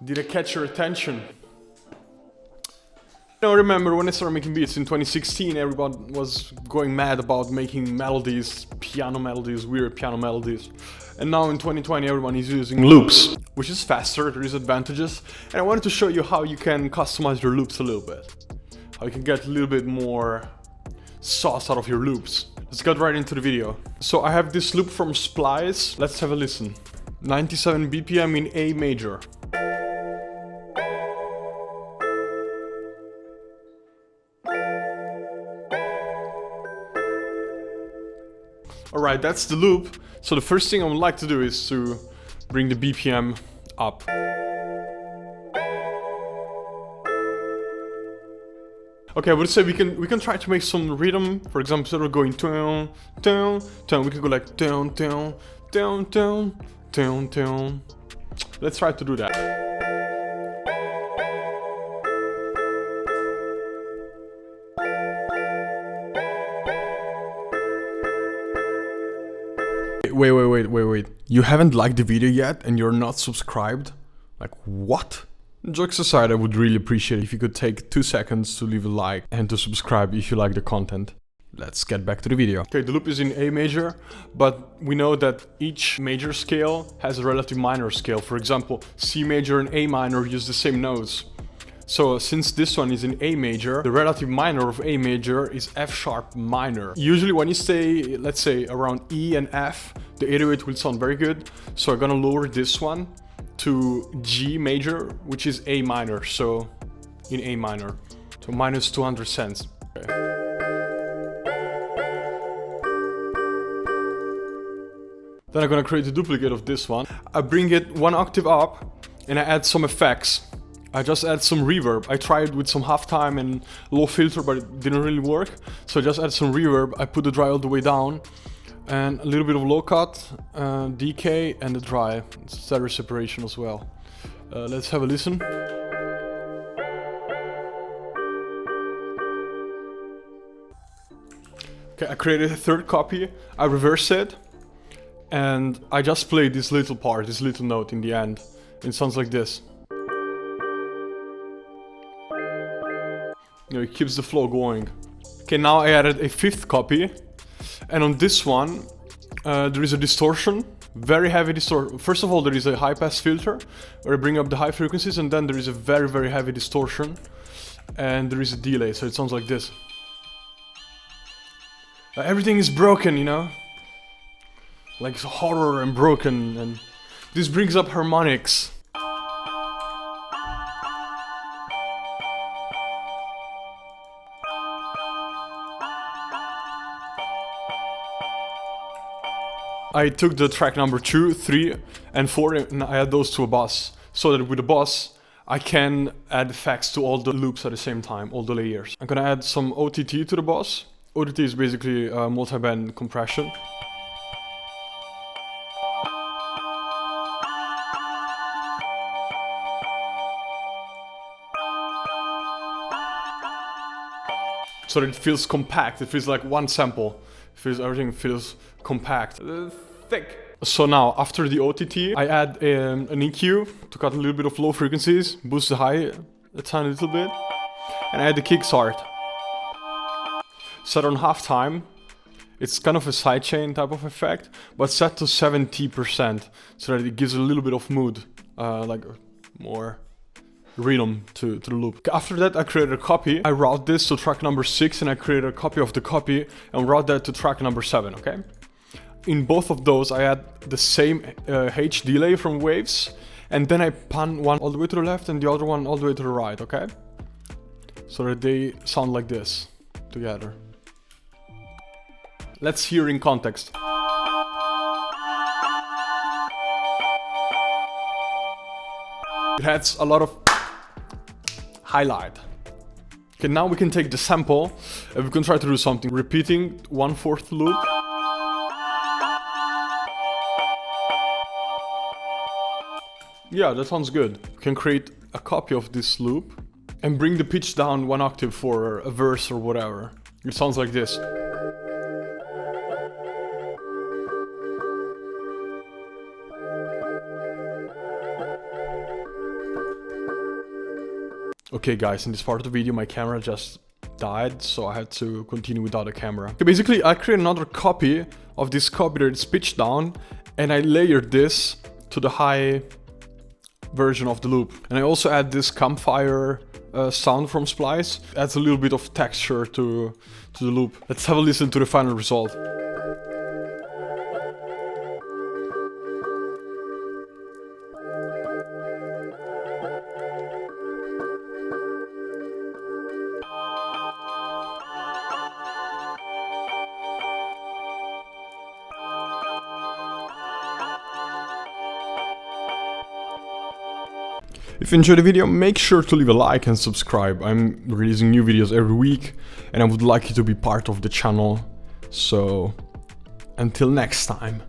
Did I catch your attention? I remember when I started making beats in 2016, everyone was going mad about making melodies, piano melodies, weird piano melodies. And now in 2020, everyone is using loops, which is faster, there is advantages. And I wanted to show you how you can customize your loops a little bit. How you can get a little bit more sauce out of your loops. Let's get right into the video. So I have this loop from Splice. Let's have a listen. 97 BPM in A major. Alright, that's the loop. So the first thing I would like to do is to bring the BPM up. Okay, I would say we can try to make some rhythm. For example, instead of going down, down, down, we can go like down, down, down, down, down, down. Let's try to do that. Wait. You haven't liked the video yet and you're not subscribed? Like, what? Jokes aside, I would really appreciate it if you could take 2 seconds to leave a like and to subscribe if you like the content. Let's get back to the video. Okay, the loop is in A major, but we know that each major scale has a relative minor scale. For example, C major and A minor use the same notes. So since this one is in A major, the relative minor of A major is F sharp minor. Usually when you stay, let's say, around E and F, the 808 will sound very good. So I'm gonna lower this one to G major, which is A minor, so in A minor. So minus 200 cents. Okay. Then I'm gonna create a duplicate of this one. I bring it 1 octave up and I add some effects. I just add some reverb. I tried with some halftime and low filter, but it didn't really work. So I just add some reverb. I put the dry all the way down and a little bit of low cut, decay, and the dry. Stereo separation as well. Let's have a listen. Okay, I created a third copy. I reversed it and I just played this little part, this little note in the end. It sounds like this. You know, it keeps the flow going. Okay, now I added a 5th copy, and on this one there is a distortion, very heavy distortion. First of all, there is a high pass filter where I bring up the high frequencies, and then there is a very heavy distortion, and there is a delay, so it sounds like this. Everything is broken, you know, like it's horror and broken, and this brings up harmonics. I took the track number 2, 3, and 4 and I add those to a bus, so that with a bus I can add effects to all the loops at the same time, all the layers. I'm gonna add some OTT to the bus. OTT is basically multi-band compression. So that it feels compact, it feels like one sample. Everything feels compact, thick. So now, after the OTT, I add an EQ to cut a little bit of low frequencies, boost the high a tiny little bit, and I add the kickstart. Set on halftime. It's kind of a sidechain type of effect, but set to 70%, so that it gives a little bit of mood, like more rhythm to the loop. After that, I created a copy. I route this to track number 6 and I created a copy of the copy and route that to track number 7, okay? In both of those, I add the same H delay from waves, and then I pan one all the way to the left and the other one all the way to the right, okay? So that they sound like this together. Let's hear in context. It adds a lot of highlight. Okay, now we can take the sample and we can try to do something. Repeating 1/4 loop. Yeah, that sounds good. We can create a copy of this loop and bring the pitch down 1 octave for a verse or whatever. It sounds like this. Okay guys, in this part of the video my camera just died, so I had to continue without a camera. Okay, basically I created another copy of this copy that is pitched down, and I layered this to the high version of the loop. And I also add this campfire sound from Splice. Adds a little bit of texture to the loop. Let's have a listen to the final result. If you enjoyed the video, make sure to leave a like and subscribe. I'm releasing new videos every week and I would like you to be part of the channel. So, until next time.